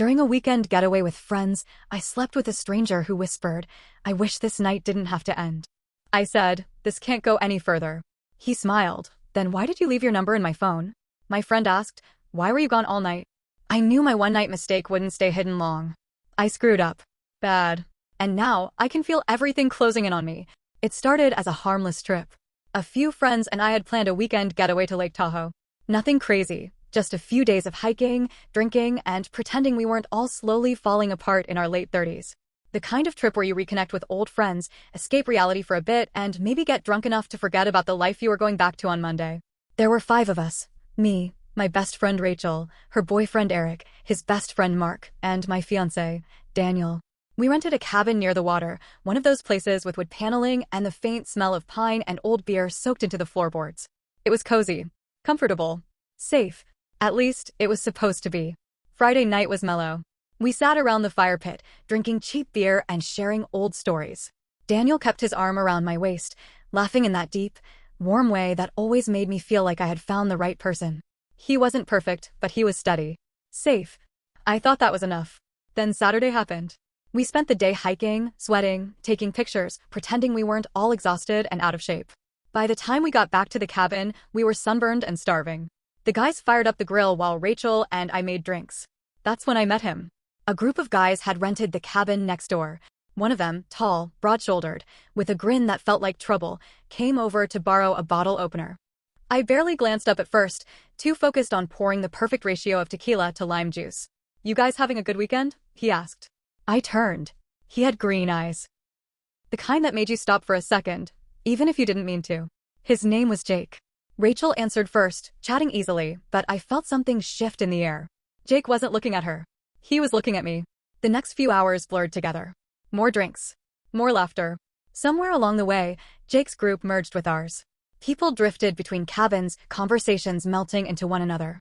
During a weekend getaway with friends, I slept with a stranger who whispered, "I wish this night didn't have to end." I said, "This can't go any further." He smiled. "Then why did you leave your number in my phone?" My friend asked, "Why were you gone all night?" I knew my one-night mistake wouldn't stay hidden long. I screwed up. Bad. And now, I can feel everything closing in on me. It started as a harmless trip. A few friends and I had planned a weekend getaway to Lake Tahoe. Nothing crazy, just a few days of hiking, drinking, and pretending we weren't all slowly falling apart in our late 30s. The kind of trip where you reconnect with old friends, escape reality for a bit, and maybe get drunk enough to forget about the life you were going back to on Monday. There were 5 of us. Me, my best friend Rachel, her boyfriend Eric, his best friend Mark, and my fiancé, Daniel. We rented a cabin near the water, one of those places with wood paneling and the faint smell of pine and old beer soaked into the floorboards. It was cozy, comfortable, safe. At least, it was supposed to be. Friday night was mellow. We sat around the fire pit, drinking cheap beer and sharing old stories. Daniel kept his arm around my waist, laughing in that deep, warm way that always made me feel like I had found the right person. He wasn't perfect, but he was steady. Safe. I thought that was enough. Then Saturday happened. We spent the day hiking, sweating, taking pictures, pretending we weren't all exhausted and out of shape. By the time we got back to the cabin, we were sunburned and starving. The guys fired up the grill while Rachel and I made drinks. That's when I met him. A group of guys had rented the cabin next door. One of them, tall, broad-shouldered, with a grin that felt like trouble, came over to borrow a bottle opener. I barely glanced up at first, too focused on pouring the perfect ratio of tequila to lime juice. "You guys having a good weekend?" he asked. I turned. He had green eyes. The kind that made you stop for a second, even if you didn't mean to. His name was Jake. Rachel answered first, chatting easily, but I felt something shift in the air. Jake wasn't looking at her. He was looking at me. The next few hours blurred together. More drinks. More laughter. Somewhere along the way, Jake's group merged with ours. People drifted between cabins, conversations melting into one another.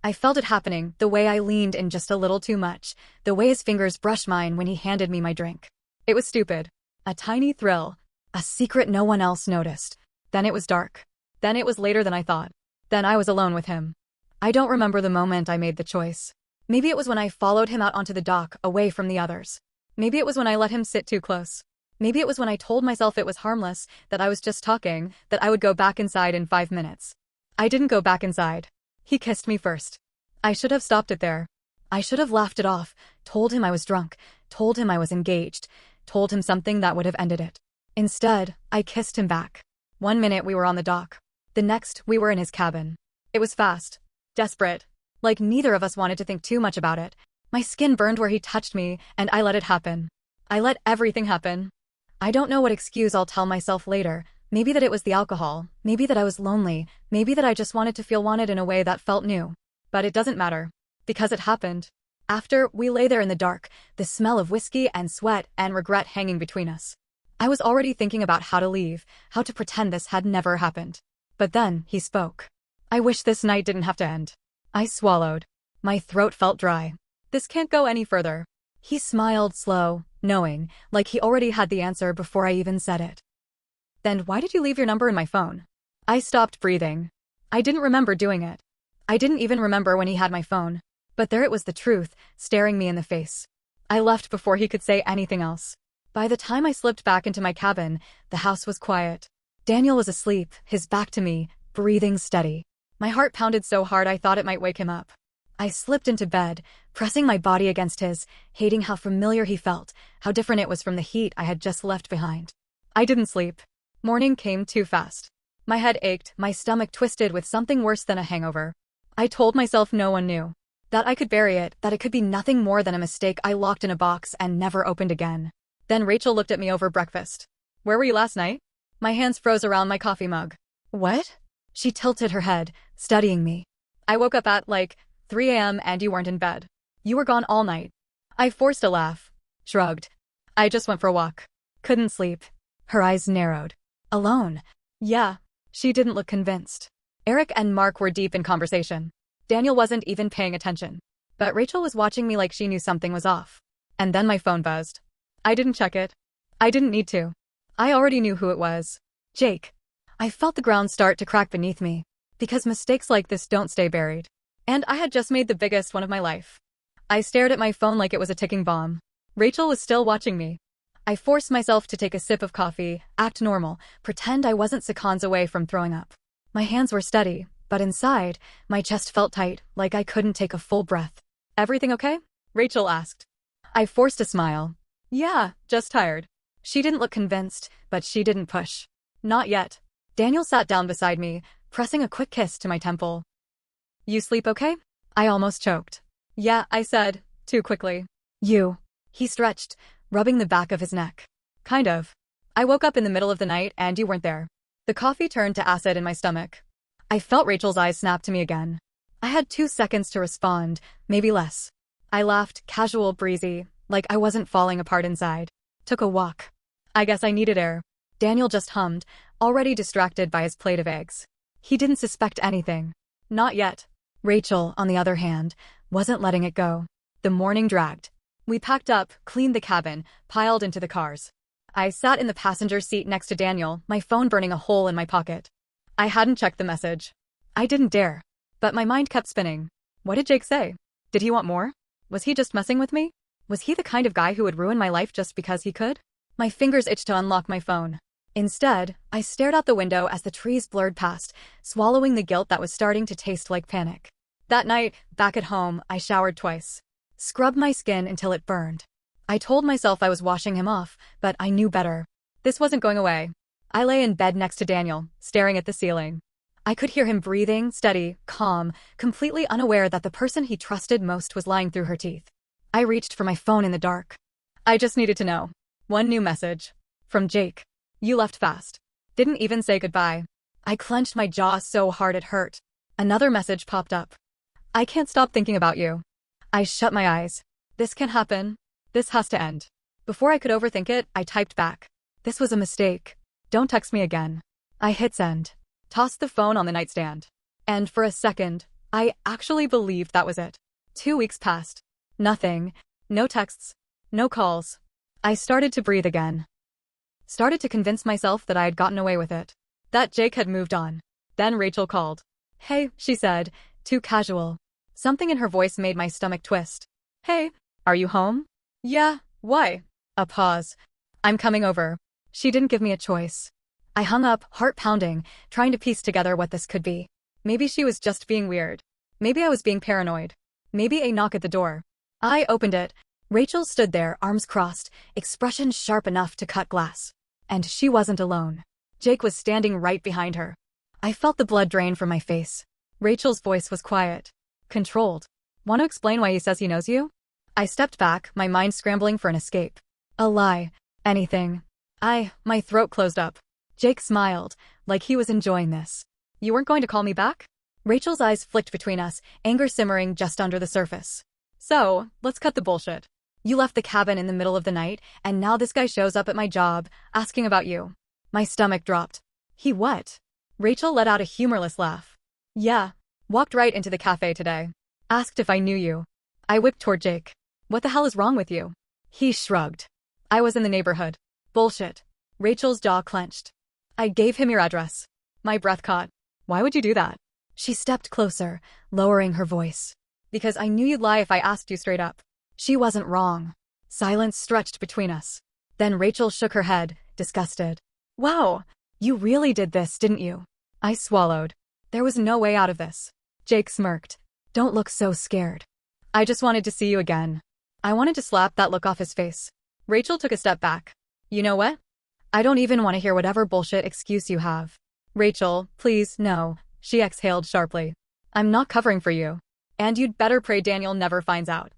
I felt it happening, the way I leaned in just a little too much, the way his fingers brushed mine when he handed me my drink. It was stupid. A tiny thrill. A secret no one else noticed. Then it was dark. Then it was later than I thought. Then I was alone with him. I don't remember the moment I made the choice. Maybe it was when I followed him out onto the dock, away from the others. Maybe it was when I let him sit too close. Maybe it was when I told myself it was harmless, that I was just talking, that I would go back inside in 5 minutes. I didn't go back inside. He kissed me first. I should have stopped it there. I should have laughed it off, told him I was drunk, told him I was engaged, told him something that would have ended it. Instead, I kissed him back. 1 minute we were on the dock. The next, we were in his cabin. It was fast. Desperate. Like neither of us wanted to think too much about it. My skin burned where he touched me, and I let it happen. I let everything happen. I don't know what excuse I'll tell myself later. Maybe that it was the alcohol. Maybe that I was lonely. Maybe that I just wanted to feel wanted in a way that felt new. But it doesn't matter. Because it happened. After, we lay there in the dark, the smell of whiskey and sweat and regret hanging between us. I was already thinking about how to leave, how to pretend this had never happened. But then, he spoke. "I wish this night didn't have to end." I swallowed. My throat felt dry. "This can't go any further." He smiled slow, knowing, like he already had the answer before I even said it. "Then why did you leave your number in my phone?" I stopped breathing. I didn't remember doing it. I didn't even remember when he had my phone. But there it was, the truth, staring me in the face. I left before he could say anything else. By the time I slipped back into my cabin, the house was quiet. Daniel was asleep, his back to me, breathing steady. My heart pounded so hard I thought it might wake him up. I slipped into bed, pressing my body against his, hating how familiar he felt, how different it was from the heat I had just left behind. I didn't sleep. Morning came too fast. My head ached, my stomach twisted with something worse than a hangover. I told myself no one knew. That I could bury it, that it could be nothing more than a mistake I locked in a box and never opened again. Then Rachel looked at me over breakfast. "Where were you last night?" My hands froze around my coffee mug. "What?" She tilted her head, studying me. "I woke up at, 3 a.m. and you weren't in bed. You were gone all night." I forced a laugh. Shrugged. "I just went for a walk. Couldn't sleep." Her eyes narrowed. "Alone?" "Yeah." She didn't look convinced. Eric and Mark were deep in conversation. Daniel wasn't even paying attention. But Rachel was watching me like she knew something was off. And then my phone buzzed. I didn't check it. I didn't need to. I already knew who it was. Jake. I felt the ground start to crack beneath me. Because mistakes like this don't stay buried. And I had just made the biggest one of my life. I stared at my phone like it was a ticking bomb. Rachel was still watching me. I forced myself to take a sip of coffee, act normal, pretend I wasn't seconds away from throwing up. My hands were steady, but inside, my chest felt tight, like I couldn't take a full breath. Everything okay? Rachel asked. I forced a smile. Yeah, just tired. She didn't look convinced, but she didn't push. Not yet. Daniel sat down beside me, pressing a quick kiss to my temple. You sleep okay? I almost choked. Yeah, I said, too quickly. You. He stretched, rubbing the back of his neck. Kind of. I woke up in the middle of the night and you weren't there. The coffee turned to acid in my stomach. I felt Rachel's eyes snap to me again. I had 2 seconds to respond, maybe less. I laughed, casual, breezy, like I wasn't falling apart inside. Took a walk. I guess I needed air. Daniel just hummed, already distracted by his plate of eggs. He didn't suspect anything. Not yet. Rachel, on the other hand, wasn't letting it go. The morning dragged. We packed up, cleaned the cabin, piled into the cars. I sat in the passenger seat next to Daniel, my phone burning a hole in my pocket. I hadn't checked the message. I didn't dare. But my mind kept spinning. What did Jake say? Did he want more? Was he just messing with me? Was he the kind of guy who would ruin my life just because he could? My fingers itched to unlock my phone. Instead, I stared out the window as the trees blurred past, swallowing the guilt that was starting to taste like panic. That night, back at home, I showered twice. Scrubbed my skin until it burned. I told myself I was washing him off, but I knew better. This wasn't going away. I lay in bed next to Daniel, staring at the ceiling. I could hear him breathing, steady, calm, completely unaware that the person he trusted most was lying through her teeth. I reached for my phone in the dark. I just needed to know. One new message. From Jake. You left fast. Didn't even say goodbye. I clenched my jaw so hard it hurt. Another message popped up. I can't stop thinking about you. I shut my eyes. This can't happen. This has to end. Before I could overthink it, I typed back. This was a mistake. Don't text me again. I hit send. Tossed the phone on the nightstand. And for a second, I actually believed that was it. 2 weeks passed. Nothing. No texts. No calls. I started to breathe again. Started to convince myself that I had gotten away with it. That Jake had moved on. Then Rachel called. Hey, she said, too casual. Something in her voice made my stomach twist. Hey, are you home? Yeah, why? A pause. I'm coming over. She didn't give me a choice. I hung up, heart pounding, trying to piece together what this could be. Maybe she was just being weird. Maybe I was being paranoid. Maybe a knock at the door. I opened it. Rachel stood there, arms crossed, expression sharp enough to cut glass. And she wasn't alone. Jake was standing right behind her. I felt the blood drain from my face. Rachel's voice was quiet. Controlled. Want to explain why he says he knows you? I stepped back, my mind scrambling for an escape. A lie. Anything. My throat closed up. Jake smiled, like he was enjoying this. You weren't going to call me back? Rachel's eyes flicked between us, anger simmering just under the surface. So, let's cut the bullshit. You left the cabin in the middle of the night, and now this guy shows up at my job, asking about you. My stomach dropped. He what? Rachel let out a humorless laugh. Yeah. Walked right into the cafe today. Asked if I knew you. I whipped toward Jake. What the hell is wrong with you? He shrugged. I was in the neighborhood. Bullshit. Rachel's jaw clenched. I gave him your address. My breath caught. Why would you do that? She stepped closer, lowering her voice. Because I knew you'd lie if I asked you straight up. She wasn't wrong. Silence stretched between us. Then Rachel shook her head, disgusted. Wow, you really did this, didn't you? I swallowed. There was no way out of this. Jake smirked. Don't look so scared. I just wanted to see you again. I wanted to slap that look off his face. Rachel took a step back. You know what? I don't even want to hear whatever bullshit excuse you have. Rachel, please, no. She exhaled sharply. I'm not covering for you. And you'd better pray Daniel never finds out.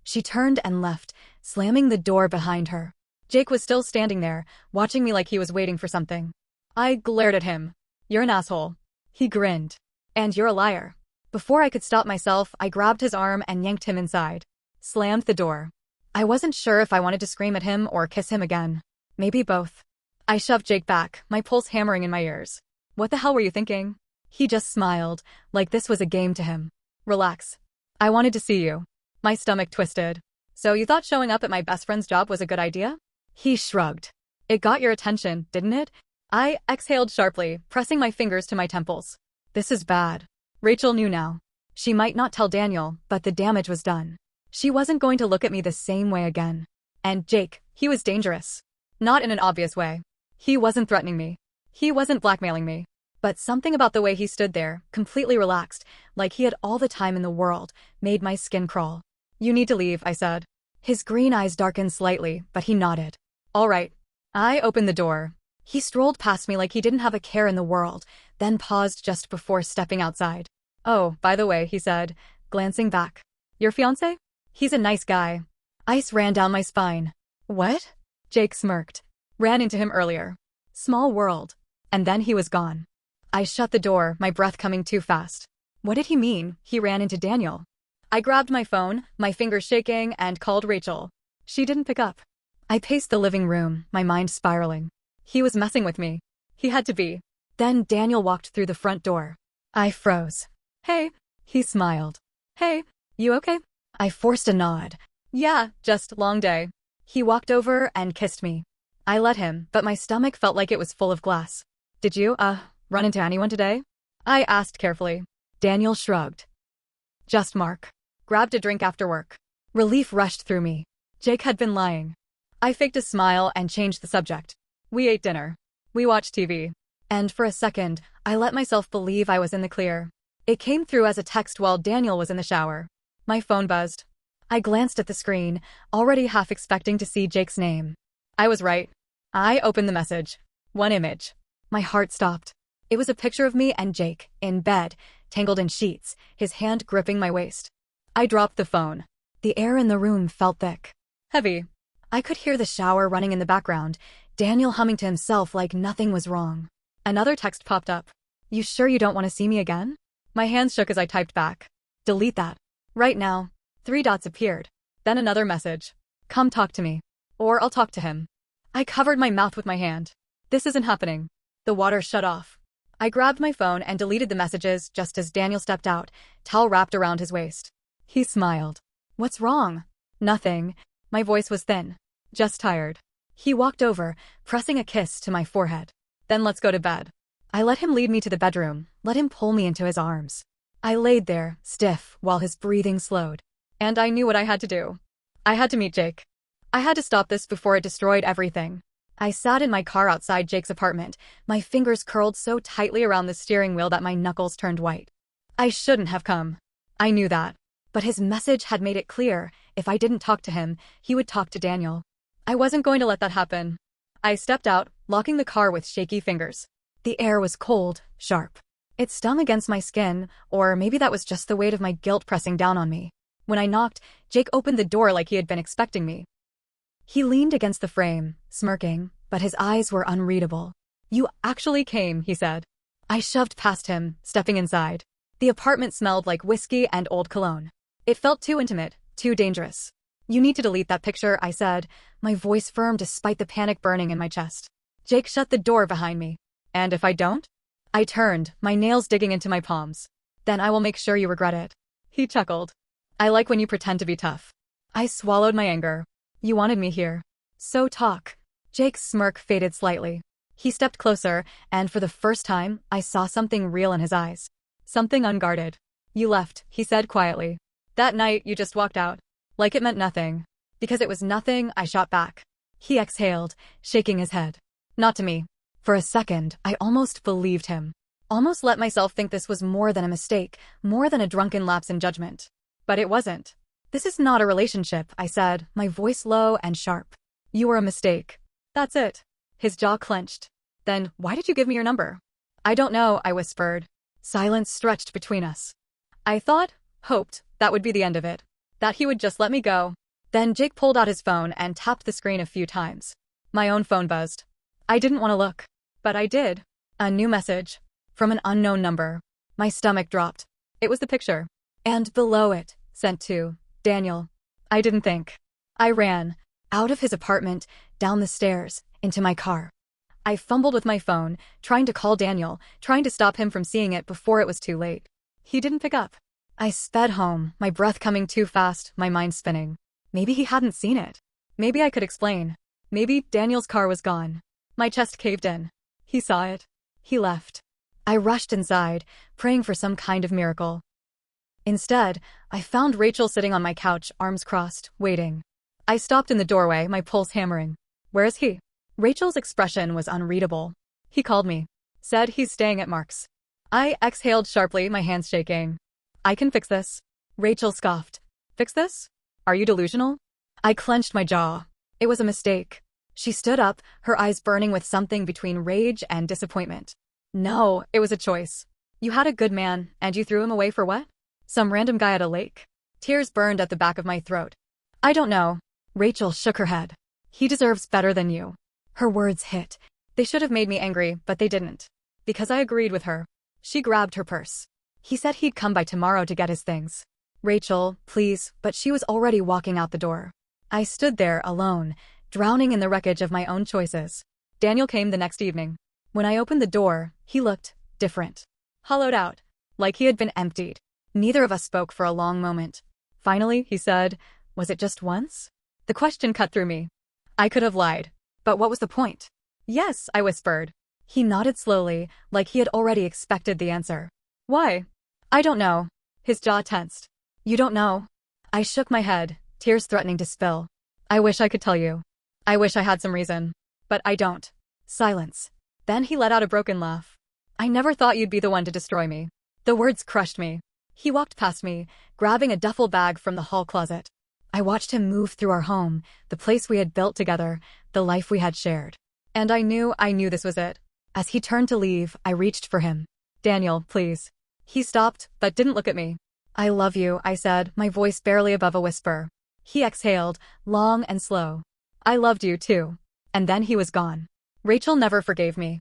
She turned and left, slamming the door behind her. Jake was still standing there, watching me like he was waiting for something. I glared at him. You're an asshole. He grinned. And you're a liar. Before I could stop myself, I grabbed his arm and yanked him inside. Slammed the door. I wasn't sure if I wanted to scream at him or kiss him again. Maybe both. I shoved Jake back, my pulse hammering in my ears. What the hell were you thinking? He just smiled, like this was a game to him. Relax. I wanted to see you. My stomach twisted. So you thought showing up at my best friend's job was a good idea? He shrugged. It got your attention, didn't it? I exhaled sharply, pressing my fingers to my temples. This is bad. Rachel knew now. She might not tell Daniel, but the damage was done. She wasn't going to look at me the same way again. And Jake, he was dangerous. Not in an obvious way. He wasn't threatening me. He wasn't blackmailing me. But something about the way he stood there, completely relaxed, like he had all the time in the world, made my skin crawl. You need to leave, I said. His green eyes darkened slightly, but he nodded. All right. I opened the door. He strolled past me like he didn't have a care in the world, then paused just before stepping outside. Oh, by the way, he said, glancing back. Your fiancé? He's a nice guy. Ice ran down my spine. What? Jake smirked. Ran into him earlier. Small world. And then he was gone. I shut the door, my breath coming too fast. What did he mean? He ran into Daniel. I grabbed my phone, my fingers shaking, and called Rachel. She didn't pick up. I paced the living room, my mind spiraling. He was messing with me. He had to be. Then Daniel walked through the front door. I froze. Hey. He smiled. Hey, you okay? I forced a nod. Yeah, just long day. He walked over and kissed me. I let him, but my stomach felt like it was full of glass. Did you, run into anyone today? I asked carefully. Daniel shrugged. Just Mark. Grabbed a drink after work. Relief rushed through me. Jake had been lying. I faked a smile and changed the subject. We ate dinner. We watched TV. And for a second, I let myself believe I was in the clear. It came through as a text while Daniel was in the shower. My phone buzzed. I glanced at the screen, already half expecting to see Jake's name. I was right. I opened the message. One image. My heart stopped. It was a picture of me and Jake, in bed, tangled in sheets, his hand gripping my waist. I dropped the phone. The air in the room felt thick. Heavy. I could hear the shower running in the background, Daniel humming to himself like nothing was wrong. Another text popped up. You sure you don't want to see me again? My hands shook as I typed back. Delete that. Right now. 3 dots appeared. Then another message. Come talk to me. Or I'll talk to him. I covered my mouth with my hand. This isn't happening. The water shut off. I grabbed my phone and deleted the messages just as Daniel stepped out, towel wrapped around his waist. He smiled. What's wrong? Nothing. My voice was thin. Just tired. He walked over, pressing a kiss to my forehead. Then let's go to bed. I let him lead me to the bedroom, let him pull me into his arms. I laid there, stiff, while his breathing slowed. And I knew what I had to do. I had to meet Jake. I had to stop this before it destroyed everything. I sat in my car outside Jake's apartment, my fingers curled so tightly around the steering wheel that my knuckles turned white. I shouldn't have come. I knew that. But his message had made it clear, if I didn't talk to him, he would talk to Daniel. I wasn't going to let that happen. I stepped out, locking the car with shaky fingers. The air was cold, sharp. It stung against my skin, or maybe that was just the weight of my guilt pressing down on me. When I knocked, Jake opened the door like he had been expecting me. He leaned against the frame, smirking, but his eyes were unreadable. You actually came, he said. I shoved past him, stepping inside. The apartment smelled like whiskey and old cologne. It felt too intimate, too dangerous. You need to delete that picture, I said, my voice firm despite the panic burning in my chest. Jake shut the door behind me. And if I don't? I turned, my nails digging into my palms. Then I will make sure you regret it. He chuckled. I like when you pretend to be tough. I swallowed my anger. You wanted me here. So talk. Jake's smirk faded slightly. He stepped closer, and for the first time, I saw something real in his eyes. Something unguarded. You left, he said quietly. That night, you just walked out. Like it meant nothing. Because it was nothing, I shot back. He exhaled, shaking his head. Not to me. For a second, I almost believed him. Almost let myself think this was more than a mistake, more than a drunken lapse in judgment. But it wasn't. This is not a relationship, I said, my voice low and sharp. You were a mistake. That's it. His jaw clenched. Then, why did you give me your number? I don't know, I whispered. Silence stretched between us. I hoped, that would be the end of it. That he would just let me go. Then Jake pulled out his phone and tapped the screen a few times. My own phone buzzed. I didn't want to look. But I did. A new message. From an unknown number. My stomach dropped. It was the picture. And below it, sent to Daniel. I didn't think. I ran. Out of his apartment, down the stairs, into my car. I fumbled with my phone, trying to call Daniel, trying to stop him from seeing it before it was too late. He didn't pick up. I sped home, my breath coming too fast, my mind spinning. Maybe he hadn't seen it. Maybe I could explain. Maybe Daniel's car was gone. My chest caved in. He saw it. He left. I rushed inside, praying for some kind of miracle. Instead, I found Rachel sitting on my couch, arms crossed, waiting. I stopped in the doorway, my pulse hammering. Where is he? Rachel's expression was unreadable. He called me. Said he's staying at Mark's. I exhaled sharply, my hands shaking. I can fix this. Rachel scoffed. Fix this? Are you delusional? I clenched my jaw. It was a mistake. She stood up, her eyes burning with something between rage and disappointment. No, it was a choice. You had a good man, and you threw him away for what? Some random guy at a lake. Tears burned at the back of my throat. I don't know. Rachel shook her head. He deserves better than you. Her words hit. They should have made me angry, but they didn't. Because I agreed with her. She grabbed her purse. He said he'd come by tomorrow to get his things. Rachel, please, but she was already walking out the door. I stood there alone, drowning in the wreckage of my own choices. Daniel came the next evening. When I opened the door, he looked different. Hollowed out. Like he had been emptied. Neither of us spoke for a long moment. Finally, he said, was it just once? The question cut through me. I could have lied. But what was the point? Yes, I whispered. He nodded slowly, like he had already expected the answer. Why? I don't know. His jaw tensed. You don't know? I shook my head, tears threatening to spill. I wish I could tell you. I wish I had some reason. But I don't. Silence. Then he let out a broken laugh. I never thought you'd be the one to destroy me. The words crushed me. He walked past me, grabbing a duffel bag from the hall closet. I watched him move through our home, the place we had built together, the life we had shared. And I knew this was it. As he turned to leave, I reached for him. Daniel, please. He stopped, but didn't look at me. I love you, I said, my voice barely above a whisper. He exhaled, long and slow. I loved you too. And then he was gone. Rachel never forgave me.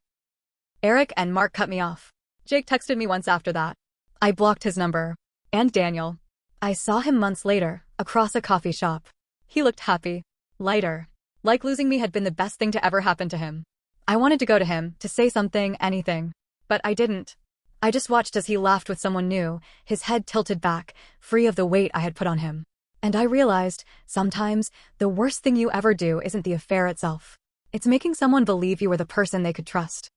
Eric and Mark cut me off. Jake texted me once after that. I blocked his number. And Daniel. I saw him months later, across a coffee shop. He looked happy. Lighter. Like losing me had been the best thing to ever happen to him. I wanted to go to him, to say something, anything. But I didn't. I just watched as he laughed with someone new, his head tilted back, free of the weight I had put on him. And I realized, sometimes, the worst thing you ever do isn't the affair itself. It's making someone believe you were the person they could trust.